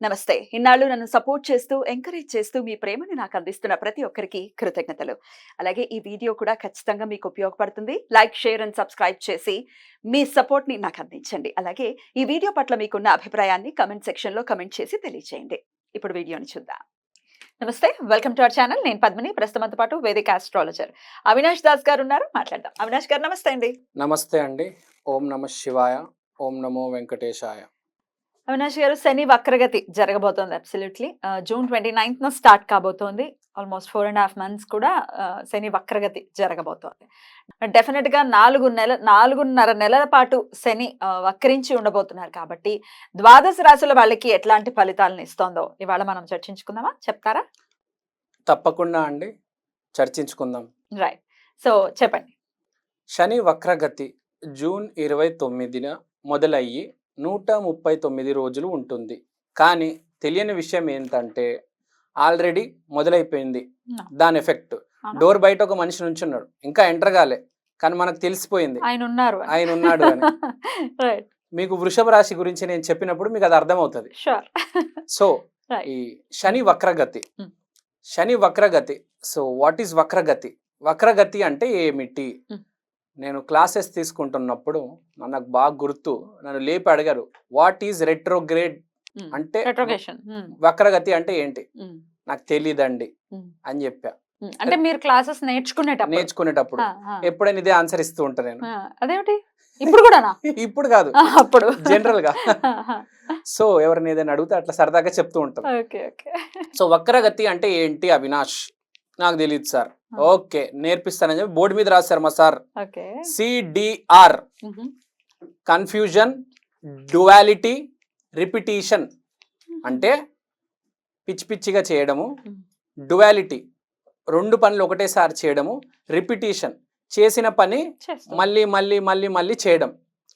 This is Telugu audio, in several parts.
నమస్తే. ఇన్నాళ్ళు నన్ను సపోర్ట్ చేస్తూ, ఎంకరేజ్ చేస్తూ మీ ప్రేమని నాకు అందిస్తున్న ప్రతి ఒక్కరికి కృతజ్ఞతలు. అలాగే ఈ వీడియో కూడా ఖచ్చితంగా మీకు ఉపయోగపడుతుంది. లైక్, షేర్ అండ్ సబ్స్క్రైబ్ చేసి మీ సపోర్ట్‌ని నాకు అందించండి. అలాగే ఈ వీడియో పట్ల మీకున్న అభిప్రాయాన్ని కామెంట్ సెక్షన్‌లో కామెంట్ చేసి తెలియజేయండి. ఇప్పుడు వీడియోని చూద్దాం. నమస్తే. Welcome to our channel. నేను పద్మిని. ప్రస్తుతంతో పాటు వేదిక ఆస్ట్రాలజర్ అవినాష్ దాస్ గారు ఉన్నారు. మాట్లాడదాం. అవినాష్ గారు నమస్తే అండి. నమస్తే అండి. ఓం నమః శివాయ. ఓం నమో వెంకటేశాయ. అవినాష్ గారు, శని వక్రగతి జరగబోతోంది. అబ్సల్యూట్‌లీ జూన్ 29న స్టార్ట్ కాబోతోంది. ఆల్మోస్ట్ 4.5 మంత్స్ కూడా శని వక్రగతి జరగబోతోంది. డెఫినెట్‌గా 4.5 నెలల పాటు శని వక్రించి ఉండబోతున్నారు కాబట్టి ద్వాదశ రాశుల వాళ్ళకి ఎట్లాంటి ఫలితాలను ఇస్తోందో ఇవాళ మనం చర్చించుకుందామా? చెప్తారా? తప్పకుండా అండి, చర్చించుకుందాం. రైట్. సో చెప్పండి. శని వక్రగతి జూన్ 29న మొదలయ్యి 139 రోజులు ఉంటుంది. కానీ తెలియని విషయం ఏంటంటే ఆల్రెడీ మొదలైపోయింది దాని ఎఫెక్ట్. డోర్ బయట ఒక మనిషి నుంచున్నాడు, ఇంకా ఎంటర్ కాలే, కానీ మనకు తెలిసిపోయింది ఆయన ఉన్నాడు అని. మీకు వృషభ రాశి గురించి నేను చెప్పినప్పుడు మీకు అది అర్థమవుతుంది. సో ఈ శని వక్రగతి, శని వక్రగతి. సో వాట్ ఈస్ వక్రగతి? వక్రగతి అంటే ఏమిటి? నేను క్లాసెస్ తీసుకుంటున్నప్పుడు నాకు బాగా గుర్తు, నన్ను లేపి అడిగారు వాట్ ఈజ్ రెట్రోగ్రేడ్ అంటే, వక్రగతి అంటే ఏంటి? నాకు తెలియదండి అని చెప్పా. అంటే మీరు క్లాసెస్ నేర్చుకునేటప్పుడు ఎప్పుడైనా ఇదే ఆన్సర్ ఇస్తూ ఉంటా నేను. అదేమిటి ఇప్పుడు కూడా? ఇప్పుడు కాదు, అప్పుడు జనరల్ గా. సో ఎవరిని ఏదైనా అడిగితే అట్లా సరదాగా చెప్తూ ఉంటాం. సో వక్రగతి అంటే ఏంటి అవినాష్? నాకు తెలియదు సార్. ఓకే, నేర్పిస్తానని చెప్పి బోర్డు మీద రాశారు మా sir. CDR, confusion, duality, repetition. అంటే పిచ్చి పిచ్చిగా చేయడము, డ్యువాలిటీ రెండు పనులు ఒకటేసారి చేయడము, రిపిటీషన్ చేసిన పని మళ్ళీ మళ్ళీ మళ్ళీ మళ్ళీ చేయడం,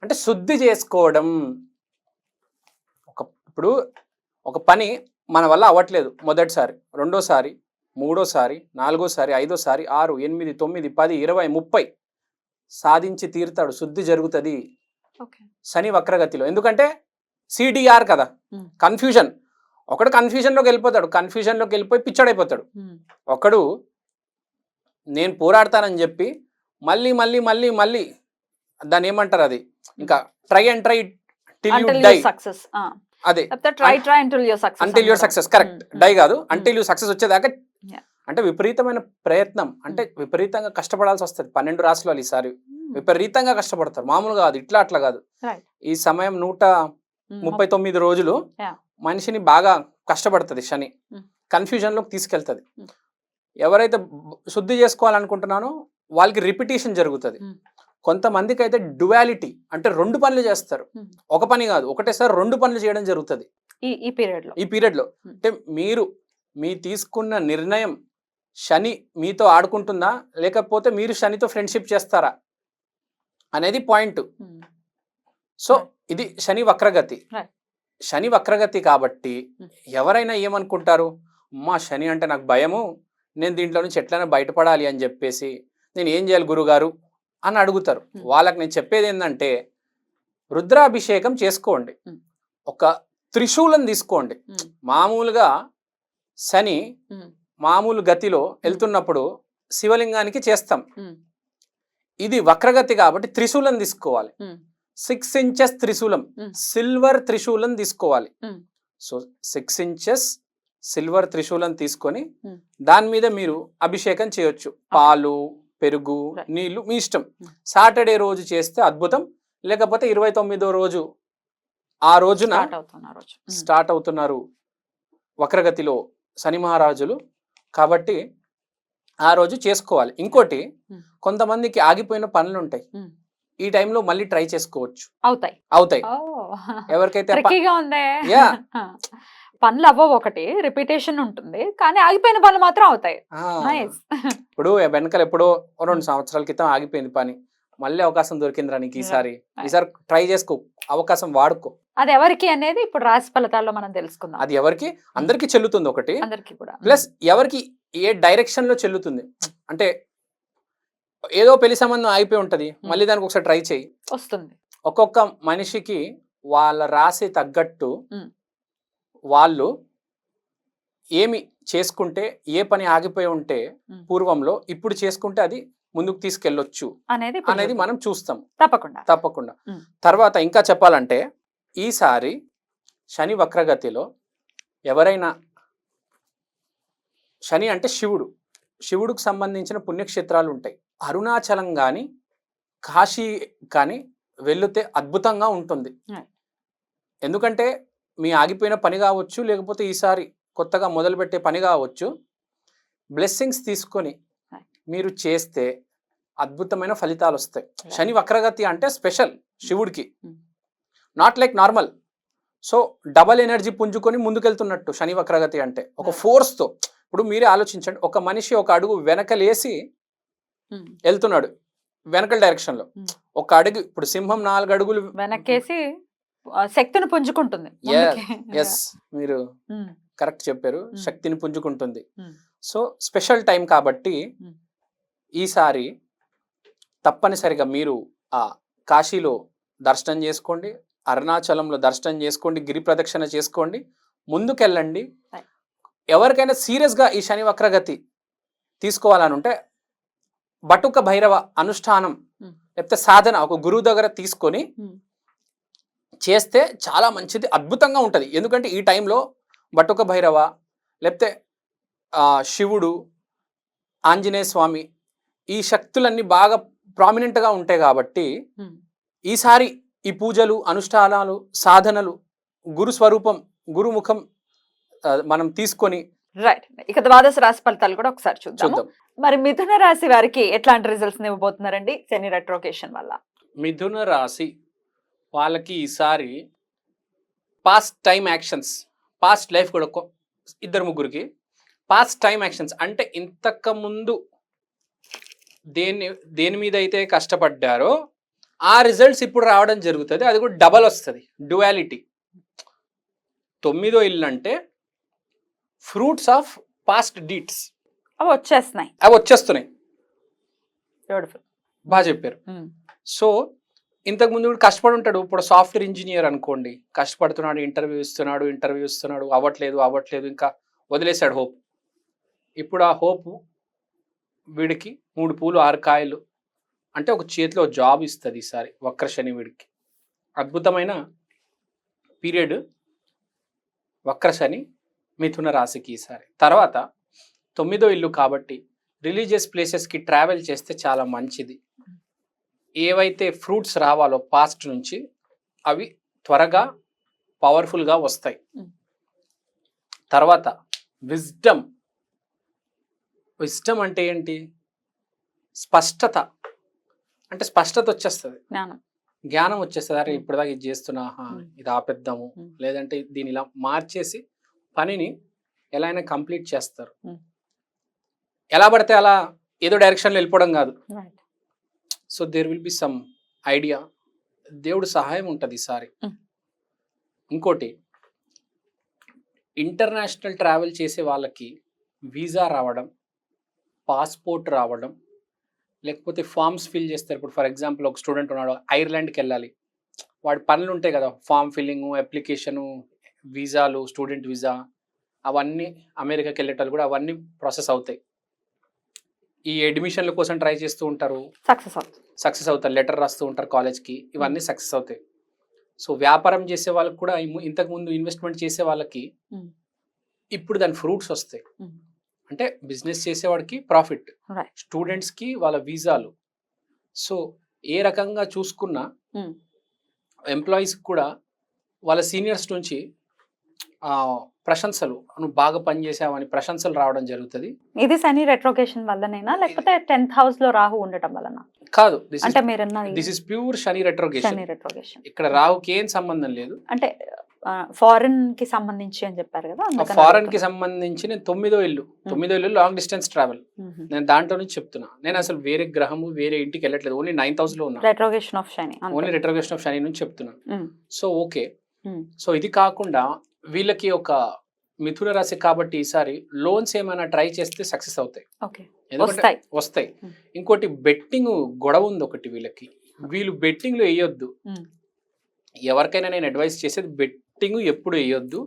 అంటే శుద్ధి చేసుకోవడం. ఇప్పుడు ఒక పని మన వల్ల అవ్వట్లేదు, మొదటిసారి, రెండోసారి, మూడోసారి, నాలుగోసారి, ఐదోసారి, 6, 8, 9, 10, 20, 30 సాధించి తీరుతాడు. శుద్ధి జరుగుతుంది శని వక్రగతిలో. ఎందుకంటే సిడిఆర్ కదా, కన్ఫ్యూజన్. ఒకడు కన్ఫ్యూజన్లోకి వెళ్ళిపోతాడు, కన్ఫ్యూజన్లోకి వెళ్ళిపోయి పిచ్చడైపోతాడు. ఒకడు నేను పోరాడతానని చెప్పి మళ్ళీ మళ్ళీ మళ్ళీ మళ్ళీ దాన్ని ఏమంటారు, అది ఇంకా try and try till you die. అదే until your success. Correct. Die కాదు, అంటిల్ యూ సక్సెస్ వచ్చేదాకా. అంటే విపరీతమైన ప్రయత్నం, అంటే విపరీతంగా కష్టపడాల్సి వస్తుంది. 12 రాశులు వాళ్ళు ఈసారి విపరీతంగా కష్టపడతారు, మామూలుగా కాదు, ఇట్లా అట్లా కాదు. ఈ సమయం 139 రోజులు మనిషిని బాగా కష్టపడుతుంది. శని కన్ఫ్యూజన్ లోకి తీసుకెళ్తుంది. ఎవరైతే శుద్ధి చేసుకోవాలనుకుంటున్నానో వాళ్ళకి రిపిటీషన్ జరుగుతుంది. కొంతమందికి అయితే డ్యువాలిటీ, అంటే రెండు పనులు చేస్తారు. ఒక పని కాదు, ఒకటేసారి రెండు పనులు చేయడం జరుగుతుంది ఈ పీరియడ్ లో. అంటే మీ తీసుకున్న నిర్ణయం శని మీతో ఆడుకుంటుందా, లేకపోతే మీరు శనితో ఫ్రెండ్షిప్ చేస్తారా అనేది పాయింట్. సో ఇది శని వక్రగతి. శని వక్రగతి కాబట్టి ఎవరైనా ఏమనుకుంటారు, అమ్మా శని అంటే నాకు భయము, నేను దీంట్లో నుంచి ఎట్లైనా బయటపడాలి అని చెప్పేసి నేను ఏం చేయాలి గురుగారు అని అడుగుతారు. వాళ్ళకి నేను చెప్పేది ఏంటంటే రుద్రాభిషేకం చేసుకోండి, ఒక త్రిశూలం తీసుకోండి. మామూలుగా శని మామూలు గతిలో వెళ్తున్నప్పుడు శివలింగానికి చేస్తాం, ఇది వక్రగతి కాబట్టి త్రిశూలం తీసుకోవాలి. 6 inches త్రిశూలం, సిల్వర్ త్రిశూలం తీసుకోవాలి. సో 6 inches సిల్వర్ త్రిశూలం తీసుకొని దాని మీద మీరు అభిషేకం చేయొచ్చు. పాలు, పెరుగు, నీళ్లు మీ ఇష్టం. సాటర్డే రోజు చేస్తే అద్భుతం, లేకపోతే 29వ రోజు, ఆ రోజున స్టార్ట్ అవుతున్నారు వక్రగతిలో శని మహారాజులు కాబట్టి ఆ రోజు చేసుకోవాలి. ఇంకోటి, కొంతమందికి ఆగిపోయిన పనులు ఉంటాయి, ఈ టైంలో మళ్ళీ ట్రై చేసుకోవచ్చు, అవుతాయి. ఎవరికైతే పనులు అవ్వవు, ఒకటి రిపిటేషన్ ఉంటుంది, కానీ ఆగిపోయిన పనులు మాత్రం అవుతాయి. ఇప్పుడు వెనకాల ఎప్పుడో 2 సంవత్సరాల క్రితం ఆగిపోయింది పని, మళ్ళీ అవకాశం దొరికిందిరా నీకు, ఈసారి ట్రై చేసుకో, అవకాశం వాడుకో. అది ఎవరికి అనేది ఇప్పుడు రాశి ఫలితాల్లో మనం తెలుసుకుందాం. అది ఎవరికి, అందరికి చెల్లుతుంది ఒకటి, ప్లస్ ఎవరికి ఏ డైరెక్షన్ లో చెల్లుతుంది. అంటే ఏదో పెళ్లి సంబంధం ఆగిపోయి ఉంటది, మళ్ళీ దానికి ఒకసారి ట్రై చేయి, వస్తుంది. ఒక్కొక్క మనిషికి వాళ్ళ రాశి తగ్గట్టు వాళ్ళు ఏమి చేసుకుంటే ఏ పని ఆగిపోయి ఉంటే పూర్వంలో ఇప్పుడు చేసుకుంటే అది ముందుకు తీసుకెళ్ళొచ్చు అనేది మనం చూస్తాం తప్పకుండా. తర్వాత ఇంకా చెప్పాలంటే ఈసారి శని వక్రగతిలో ఎవరైనా, శని అంటే శివుడికి సంబంధించిన పుణ్యక్షేత్రాలు ఉంటాయి. అరుణాచలం కానీ కాశీ కానీ వెళితే అద్భుతంగా ఉంటుంది. ఎందుకంటే మీ ఆగిపోయిన పని కావచ్చు, లేకపోతే ఈసారి కొత్తగా మొదలుపెట్టే పని కావచ్చు, బ్లెస్సింగ్స్ తీసుకొని మీరు చేస్తే అద్భుతమైన ఫలితాలు వస్తాయి. శని వక్రగతి అంటే స్పెషల్ శివుడికి, not like normal. So double energy పుంజుకొని ముందుకెళ్తున్నట్టు శని వక్రగతి అంటే ఒక ఫోర్స్తో. ఇప్పుడు మీరే ఆలోచించండి, ఒక మనిషి ఒక అడుగు వెనకలేసి వెళ్తున్నాడు వెనకల డైరెక్షన్ లో, ఒక అడుగు, ఇప్పుడు సింహం 4 అడుగులు వెనకేసి శక్తిని పుంజుకుంటుంది. ఎస్, మీరు కరెక్ట్ చెప్పారు, శక్తిని పుంజుకుంటుంది. సో స్పెషల్ టైం కాబట్టి ఈసారి తప్పనిసరిగా మీరు ఆ కాశీలో దర్శనం చేసుకోండి, అరుణాచలంలో దర్శనం చేసుకోండి, గిరి ప్రదక్షిణ చేసుకోండి, ముందుకెళ్ళండి. ఎవరికైనా సీరియస్గా ఈ శని వక్రగతి తీసుకోవాలని ఉంటే బటుక భైరవ అనుష్ఠానం లేకపోతే సాధన ఒక గురువు దగ్గర తీసుకొని చేస్తే చాలా మంచిది, అద్భుతంగా ఉంటుంది. ఎందుకంటే ఈ టైంలో బటుక భైరవ లేకపోతే శివుడు, ఆంజనేయ స్వామి, ఈ శక్తులన్నీ బాగా ప్రామినెంట్గా ఉంటాయి కాబట్టి ఈసారి ఈ పూజలు, అనుష్ఠానాలు, సాధనలు, గురు స్వరూపం, గురుముఖం మనం తీసుకొని రైట్. ఇక ద్వాదశ రాశి ఫలితాలు కూడా ఒకసారి చూద్దాం. మరి మిథున రాశి వారికి ఎట్లాంటి రిజల్ట్స్ ఇవ్వబోతున్నారండి శని రెట్రోకేషన్ వల్ల? మిథున రాశి వాళ్ళకి ఈసారి past time actions, past life కూడా 2-3 పాస్ట్ టైం యాక్షన్స్ అంటే ఇంతకు ముందు దేని మీద అయితే కష్టపడ్డారో ఆ రిజల్ట్స్ ఇప్పుడు రావడం జరుగుతుంది. అది కూడా డబల్ వస్తుంది, డ్యువాలిటీ. 9వ ఇల్లు అంటే ఫ్రూట్స్ ఆఫ్ పాస్ట్ డీడ్స్ అవి వచ్చేస్తున్నాయి. బాగా చెప్పారు. సో ఇంతకు ముందు కూడా కష్టపడి ఉంటాడు. ఇప్పుడు సాఫ్ట్వేర్ ఇంజనీర్ అనుకోండి, కష్టపడుతున్నాడు, ఇంటర్వ్యూ ఇస్తున్నాడు, అవ్వట్లేదు, ఇంకా వదిలేశాడు హోప్. ఇప్పుడు ఆ హోప్ వీడికి 3 పూలు 6 కాయలు అంటే ఒక చేతిలో జాబ్ ఇస్తుంది ఈసారి వక్ర శని వీడికి. అద్భుతమైన పీరియడ్ వక్ర శని మిథున రాశికి ఈసారి. తర్వాత 9వ ఇల్లు కాబట్టి రిలీజియస్ ప్లేసెస్కి ట్రావెల్ చేస్తే చాలా మంచిది. ఏవైతే ఫ్రూట్స్ రావాలో పాస్ట్ నుంచి అవి త్వరగా పవర్ఫుల్గా వస్తాయి. తర్వాత విజ్డమ్ అంటే ఏంటి? స్పష్టత అంటే స్పష్టత వచ్చేస్తుంది, జ్ఞానం వచ్చేస్తుంది. అరే ఇప్పటిదాకా ఇది చేస్తున్నా, ఇది ఆపేద్దాము, లేదంటే దీని ఇలా మార్చేసి పనిని ఎలా అయినా కంప్లీట్ చేస్తారు. ఎలా పడితే అలా ఏదో డైరెక్షన్లో వెళ్ళిపోవడం కాదు. So there will be some idea, దేవుడు సహాయం ఉంటుంది ఈసారి. ఇంకోటి, ఇంటర్నేషనల్ ట్రావెల్ చేసే వాళ్ళకి వీసా రావడం, పాస్పోర్ట్ రావడం, లేకపోతే ఫామ్స్ ఫిల్ చేస్తారు. ఇప్పుడు ఫర్ ఎగ్జాంపుల్ ఒక స్టూడెంట్ ఉన్నాడు, ఐర్లాండ్కి వెళ్ళాలి, వాడి పనులు ఉంటాయి కదా, ఫామ్ ఫిల్లింగ్, అప్లికేషను, వీసాలు, స్టూడెంట్ వీసా, అవన్నీ అమెరికాకి వెళ్ళేటప్పుడు కూడా అవన్నీ ప్రాసెస్ అవుతాయి. ఈ అడ్మిషన్ల కోసం ట్రై చేస్తూ ఉంటారు, సక్సెస్ అవుతారు, లెటర్ రాస్తూ ఉంటారు కాలేజ్కి, ఇవన్నీ సక్సెస్ అవుతాయి. సో వ్యాపారం చేసే వాళ్ళకి కూడా ఇంతకుముందు ఇన్వెస్ట్మెంట్ చేసే వాళ్ళకి ఇప్పుడు దాని ఫ్రూట్స్ వస్తాయి. అంటే బిజినెస్ చేసేవాడికి ప్రాఫిట్, స్టూడెంట్స్కి వాళ్ళ వీసాలు. సో ఏ రకంగా చూసుకున్నా ఎంప్లాయీస్కి కూడా వాళ్ళ సీనియర్స్ నుంచి ప్రశంసలు, నువ్వు బాగా పనిచేసావని ప్రశంసలు రావడం జరుగుతుంది. ఇది శని రెట్రోకేషన్ వల్లనేనా, లేకపోతే 10th హౌస్ లో రాహు ఉండటం వలన? కాదు, అంటే మీరు దిస్ ఇస్ ప్యూర్ శని రెట్రోకేషన్. ఇక్కడ రాహుకి ఏం సంబంధం లేదు. అంటే ఫారెన్ కి సంబంధించి అని చెప్పారు కదా, ఫారెన్ కి సంబంధించి నేను 9వ ఇల్లు లాంగ్ డిస్టెన్స్ ట్రావెల్, నేను దాంట్లో నుంచి చెప్తున్నా. నేను అసలు వేరే గ్రహము వేరే ఇంటికి వెళ్ళట్లేదు, ఓన్లీ 9th హౌస్ లో ఉన్నా. రెట్రోకేషన్ ఆఫ్ శని, ఓన్లీ రెట్రోకేషన్ ఆఫ్ శని నుంచి చెప్తున్నాను. So okay. సో ఇది కాకుండా వీళ్ళకి ఒక మిథున రాశి కాబట్టి ఈసారి లోన్స్ ఏమైనా ట్రై చేస్తే సక్సెస్ అవుతాయి, ఎందుకంటే వస్తాయి. ఇంకోటి బెట్టింగ్ గొడవ ఉంది ఒకటి వీళ్ళకి, వీళ్ళు బెట్టింగ్ లో వేయొద్దు. ఎవరికైనా నేను అడ్వైస్ చేసేది బెట్టింగ్ ఎప్పుడు వేయొద్దు.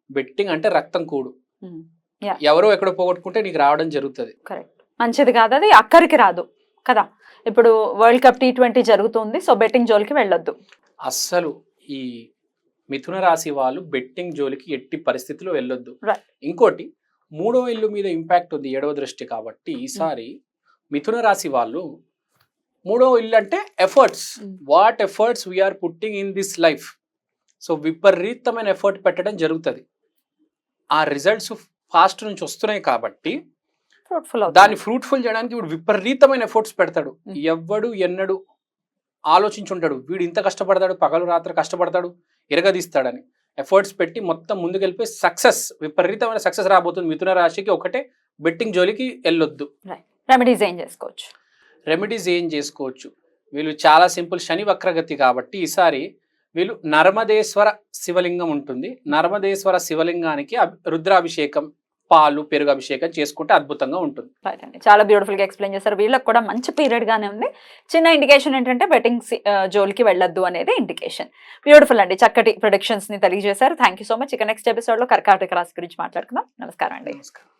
బెట్టింగ్ అంటే రక్తం కూడు. ఉమ్, ఎవరో ఎక్కడో పోగొట్టుకుంటే నీకు రావడం జరుగుతుంది. కరెక్ట్. మంచిది కాదు, అది అక్కడికి రాదు కదా. ఇప్పుడు వరల్డ్ కప్ T20 జరుగుతుంది, సో బెట్టింగ్ జోలికి వెళ్ళొద్దు. అస్సలు ఈ మిథున రాశి వాళ్ళు బెట్టింగ్ జోలికి ఎట్టి పరిస్థితిలో వెళ్ళొద్దు. Right. ఇంకోటి, 3వ ఇల్లు మీద ఇంపాక్ట్ ఉంది, 7వ దృష్టి కాబట్టి ఈసారి మిథున రాశి వాళ్ళు 3వ ఇల్లు అంటే efforts, what efforts we are putting in this life. So విపరీతమైన ఎఫర్ట్ పెట్టడం జరుగుతుంది. ఆ రిజల్ట్స్ ఫాస్ట్ నుంచి వస్తున్నాయి కాబట్టి ఫ్రూట్ఫుల్ దాన్ని ఫ్రూట్ఫుల్ చేయడానికి ఇప్పుడు విపరీతమైన ఎఫర్ట్స్ పెడతాడు. ఎవ్వడు ఎన్నడు ఆలోచించుంటాడు వీడు ఇంత కష్టపడతాడు, పగలు రాత్రి కష్టపడతాడు, ఎరగదీస్తాడని. ఎఫర్ట్స్ పెట్టి మొత్తం ముందుకెళ్ళిపోయి సక్సెస్, విపరీతమైన సక్సెస్ రాబోతుంది. మిథున రాశికి ఒకటే, బెట్టింగ్ జోలికి వెళ్ళొద్దు. రెమెడీస్ ఏం చేసుకోవచ్చు? రెమెడీస్ ఏం చేసుకోవచ్చు, వీళ్ళు చాలా సింపుల్. శని వక్రగతి కాబట్టి ఈసారి వీళ్ళు నర్మదేశ్వర శివలింగం ఉంటుంది, నర్మదేశ్వర శివలింగానికి రుద్రాభిషేకం, పాలు పెరుగు అభిషేకం చేసుకుంటే అద్భుతంగా ఉంటుంది. చాలా బ్యూటిఫుల్ గా ఎక్స్ప్లెయిన్ చేశారు. వీళ్ళకి కూడా మంచి పీరియడ్ గానే ఉంది. చిన్న ఇండికేషన్ ఏంటంటే బెట్టింగ్ జోలికి వెళ్ళొద్దు అనేది ఇండికేషన్. బ్యూటిఫుల్ అండి, చక్కటి ప్రొడిక్షన్స్ ని తెలియజేశారు. Thank you so much. ఇక నెక్స్ట్ ఎపిసోడ్ లో కర్కాటక రాశి గురించి మాట్లాడుకుందాం. నమస్కారం అండి. నమస్కారం.